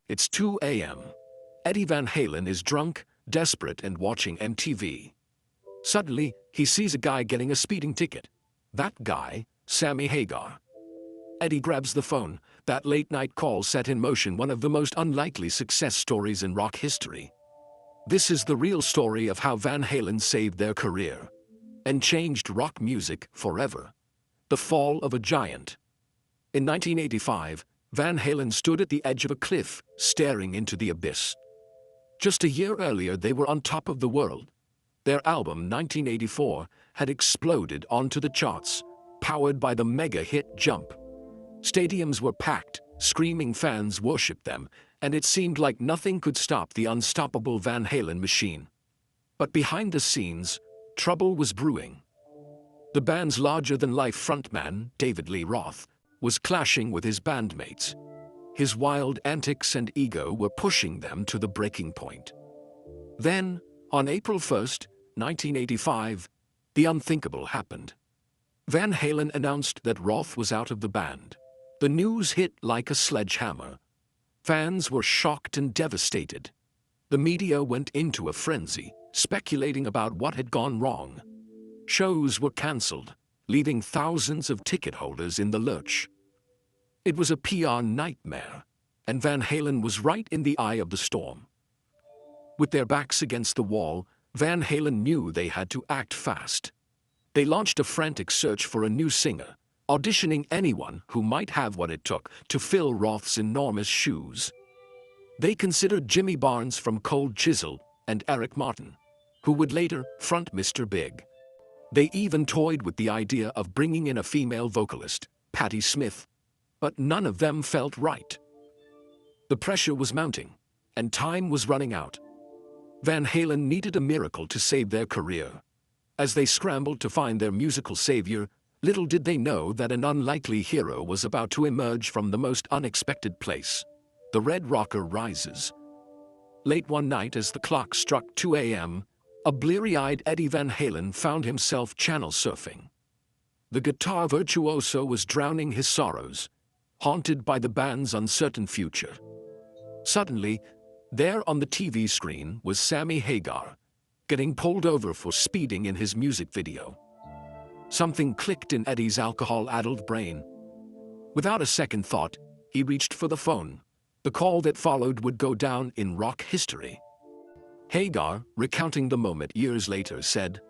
It's 2 a.m. Eddie Van Halen is drunk, desperate, and watching MTV. Suddenly, he sees a guy getting a speeding ticket. That guy, Sammy Hagar. Eddie grabs the phone. That late-night call set in motion one of the most unlikely success stories in rock history. This is the real story of how Van Halen saved their career and changed rock music forever. The fall of a giant. In 1985, Van Halen stood at the edge of a cliff, staring into the abyss. Just a year earlier, they were on top of the world. Their album, 1984, had exploded onto the charts, powered by the mega-hit Jump. Stadiums were packed, screaming fans worshipped them, and it seemed like nothing could stop the unstoppable Van Halen machine. But behind the scenes, trouble was brewing. The band's larger-than-life frontman, David Lee Roth, was clashing with his bandmates. His wild antics and ego were pushing them to the breaking point. Then, on April 1st, 1985, the unthinkable happened. Van Halen announced that Roth was out of the band. The news hit like a sledgehammer. Fans were shocked and devastated. The media went into a frenzy, speculating about what had gone wrong. Shows were cancelled, leaving thousands of ticket holders in the lurch. It was a PR nightmare, and Van Halen was right in the eye of the storm. With their backs against the wall, Van Halen knew they had to act fast. They launched a frantic search for a new singer, auditioning anyone who might have what it took to fill Roth's enormous shoes. They considered Jimmy Barnes from Cold Chisel and Eric Martin, who would later front Mr. Big. They even toyed with the idea of bringing in a female vocalist, Patti Smith, but none of them felt right. The pressure was mounting, and time was running out. Van Halen needed a miracle to save their career. As they scrambled to find their musical savior, little did they know that an unlikely hero was about to emerge from the most unexpected place. The Red Rocker rises. Late one night as the clock struck 2 a.m., a bleary-eyed Eddie Van Halen found himself channel surfing. The guitar virtuoso was drowning his sorrows, haunted by the band's uncertain future. Suddenly, there on the TV screen was Sammy Hagar, getting pulled over for speeding in his music video. Something clicked in Eddie's alcohol-addled brain. Without a second thought, he reached for the phone. The call that followed would go down in rock history. Hagar, recounting the moment years later, said,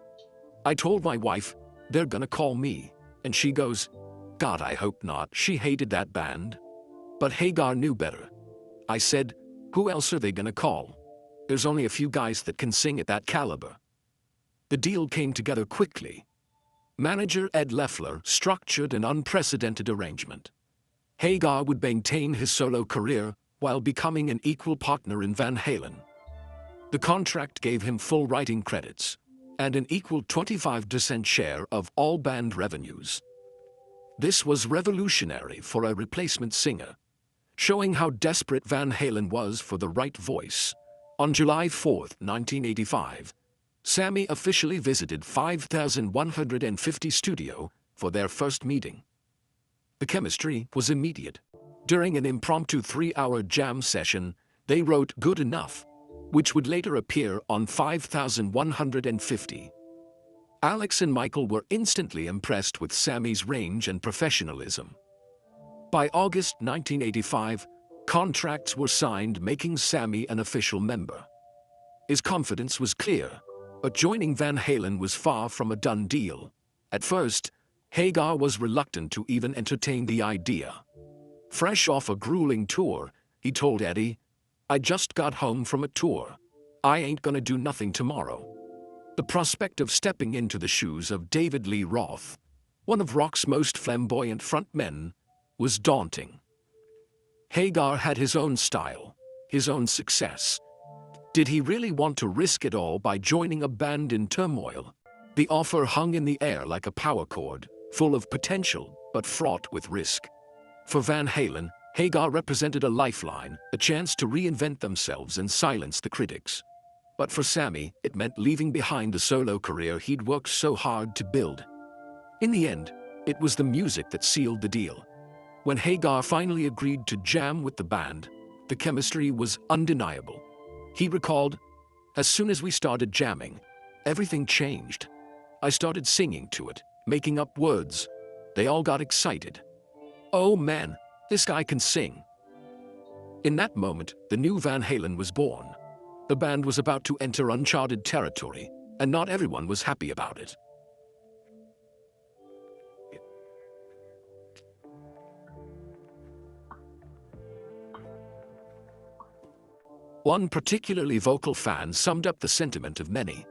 "I told my wife, they're gonna call me, and she goes, God, I hope not." She hated that band. But Hagar knew better. I said, who else are they gonna call? There's only a few guys that can sing at that caliber. The deal came together quickly. Manager Ed Loeffler structured an unprecedented arrangement. Hagar would maintain his solo career while becoming an equal partner in Van Halen. The contract gave him full writing credits and an equal 25% share of all band revenues. This was revolutionary for a replacement singer, showing how desperate Van Halen was for the right voice. On July 4, 1985, Sammy officially visited 5150 Studio for their first meeting. The chemistry was immediate. During an impromptu 3-hour jam session, they wrote Good Enough, which would later appear on 5150. Alex and Michael were instantly impressed with Sammy's range and professionalism. By August 1985, contracts were signed, making Sammy an official member. His confidence was clear, but joining Van Halen was far from a done deal. At first, Hagar was reluctant to even entertain the idea. Fresh off a grueling tour, he told Eddie, "I just got home from a tour. I ain't gonna do nothing tomorrow." The prospect of stepping into the shoes of David Lee Roth, one of rock's most flamboyant frontmen, was daunting. Hagar had his own style, his own success. Did he really want to risk it all by joining a band in turmoil? The offer hung in the air like a power cord, full of potential but fraught with risk. For Van Halen, Hagar represented a lifeline, a chance to reinvent themselves and silence the critics. But for Sammy, it meant leaving behind the solo career he'd worked so hard to build. In the end, it was the music that sealed the deal. When Hagar finally agreed to jam with the band, The chemistry was undeniable. He recalled, "As soon as we started jamming, everything changed. I started singing to it, making up words. They all got excited. Oh man, this guy can sing." In that moment, the new Van Halen was born. The band was about to enter uncharted territory, and not everyone was happy about it. One particularly vocal fan summed up the sentiment of many.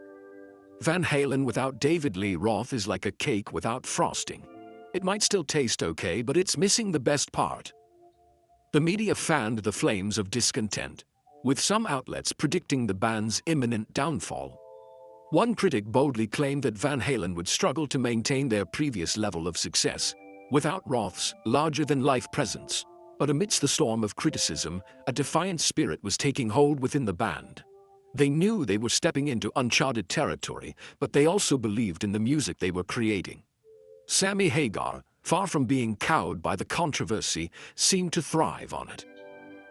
"Van Halen without David Lee Roth is like a cake without frosting. It might still taste okay, but it's missing the best part." The media fanned the flames of discontent, with some outlets predicting the band's imminent downfall. One critic boldly claimed that Van Halen would struggle to maintain their previous level of success without Roth's larger-than-life presence. But amidst the storm of criticism, a defiant spirit was taking hold within the band. They knew they were stepping into uncharted territory, but they also believed in the music they were creating. Sammy Hagar, far from being cowed by the controversy, seemed to thrive on it.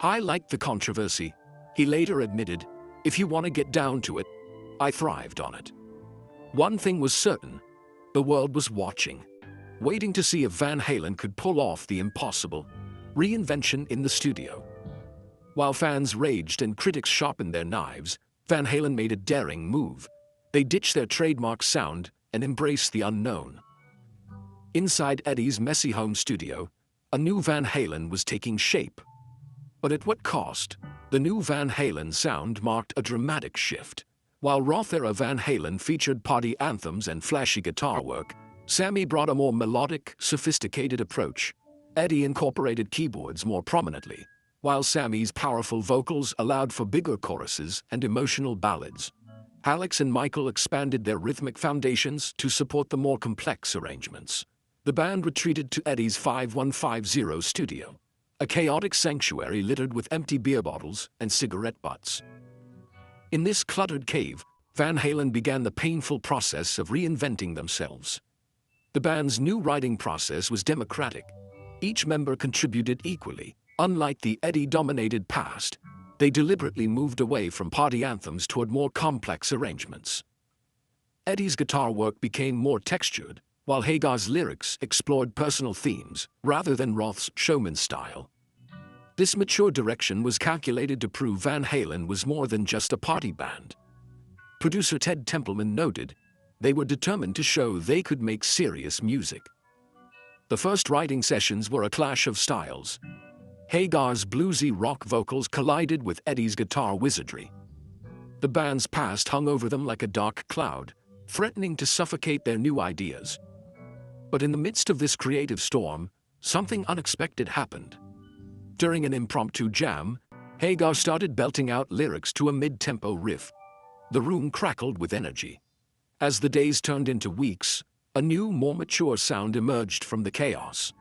"I liked the controversy," he later admitted. "If you want to get down to it, I thrived on it." One thing was certain: the world was watching, waiting to see if Van Halen could pull off the impossible: reinvention in the studio. While fans raged and critics sharpened their knives, Van Halen made a daring move. They ditched their trademark sound and embraced the unknown. Inside Eddie's messy home studio, a new Van Halen was taking shape. But at what cost? The new Van Halen sound marked a dramatic shift. While Roth-era Van Halen featured party anthems and flashy guitar work, Sammy brought a more melodic, sophisticated approach. Eddie incorporated keyboards more prominently, while Sammy's powerful vocals allowed for bigger choruses and emotional ballads. Alex and Michael expanded their rhythmic foundations to support the more complex arrangements. The band retreated to Eddie's 5150 studio, a chaotic sanctuary littered with empty beer bottles and cigarette butts. In this cluttered cave, Van Halen began the painful process of reinventing themselves. The band's new writing process was democratic. Each member contributed equally. Unlike the Eddie-dominated past, they deliberately moved away from party anthems toward more complex arrangements. Eddie's guitar work became more textured, while Hagar's lyrics explored personal themes rather than Roth's showman style. This mature direction was calculated to prove Van Halen was more than just a party band. Producer Ted Templeman noted, "They were determined to show they could make serious music." The first writing sessions were a clash of styles. Hagar's bluesy rock vocals collided with Eddie's guitar wizardry. The band's past hung over them like a dark cloud, threatening to suffocate their new ideas. But in the midst of this creative storm, something unexpected happened. During an impromptu jam, Hagar started belting out lyrics to a mid-tempo riff. The room crackled with energy. As the days turned into weeks, a new, more mature sound emerged from the chaos.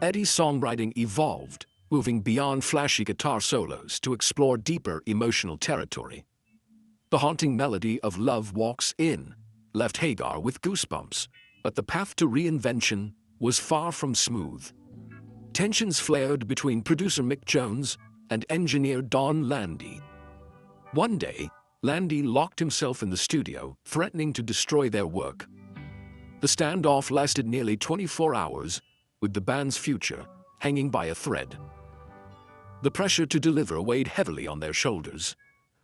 Eddie's songwriting evolved, moving beyond flashy guitar solos to explore deeper emotional territory. The haunting melody of "Love Walks In" left Hagar with goosebumps, but the path to reinvention was far from smooth. Tensions flared between producer Mick Jones and engineer Don Landy. One day, Landy locked himself in the studio, threatening to destroy their work. The standoff lasted nearly 24 hours, with the band's future hanging by a thread. The pressure to deliver weighed heavily on their shoulders.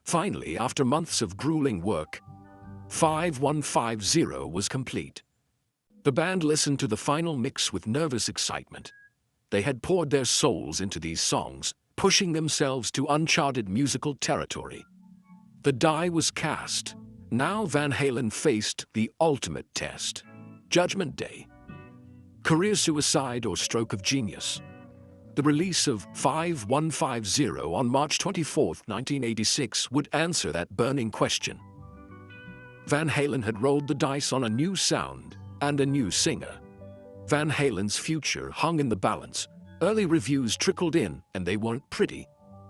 Finally, after months of grueling work, 5150 was complete. The band listened to the final mix with nervous excitement. They had poured their souls into these songs, pushing themselves to uncharted musical territory. The die was cast. Now Van Halen faced the ultimate test: Judgment Day. Career suicide or stroke of genius? The release of 5150 on March 24, 1986 would answer that burning question. Van Halen had rolled the dice on a new sound and a new singer. Van Halen's future hung in the balance. Early reviews trickled in, and they weren't pretty.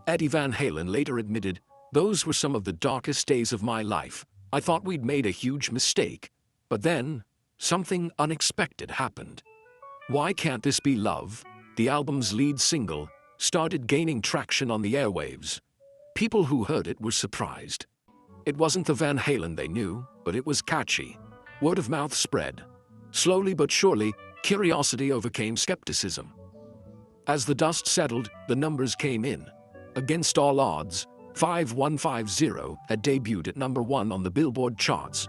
Eddie Van Halen later admitted, "Those were some of the darkest days of my life. I thought we'd made a huge mistake. But then, something unexpected happened." Why Can't This Be Love, the album's lead single, started gaining traction on the airwaves. People who heard it were surprised. It wasn't the Van Halen they knew, but it was catchy. Word of mouth spread. Slowly but surely, curiosity overcame skepticism. As the dust settled, the numbers came in. Against all odds, 5150 had debuted at #1 on the Billboard charts.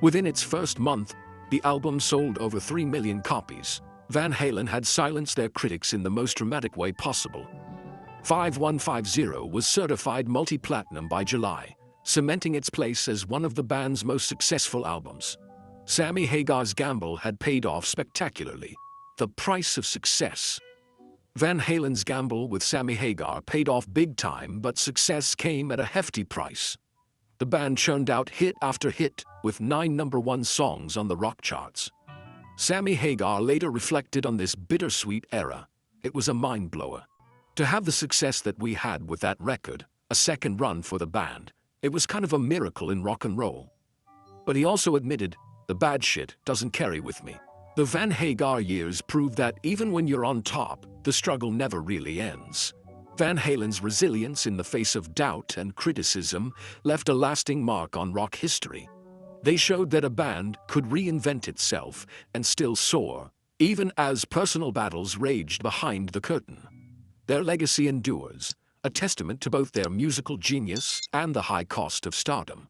Within its first month, the album sold over 3 million copies. Van Halen had silenced their critics in the most dramatic way possible. 5150 was certified multi-platinum by July, cementing its place as one of the band's most successful albums. Sammy Hagar's gamble had paid off spectacularly. The price of success. Van Halen's gamble with Sammy Hagar paid off big time, but success came at a hefty price. The band churned out hit after hit, with 9 #1 songs on the rock charts. Sammy Hagar later reflected on this bittersweet era. It was a mind-blower. To have the success that we had with that record, a second run for the band, it was kind of a miracle in rock and roll. But he also admitted, the bad shit doesn't carry with me. The Van Hagar years proved that even when you're on top, the struggle never really ends. Van Halen's resilience in the face of doubt and criticism left a lasting mark on rock history. They showed that a band could reinvent itself and still soar, even as personal battles raged behind the curtain. Their legacy endures, a testament to both their musical genius and the high cost of stardom.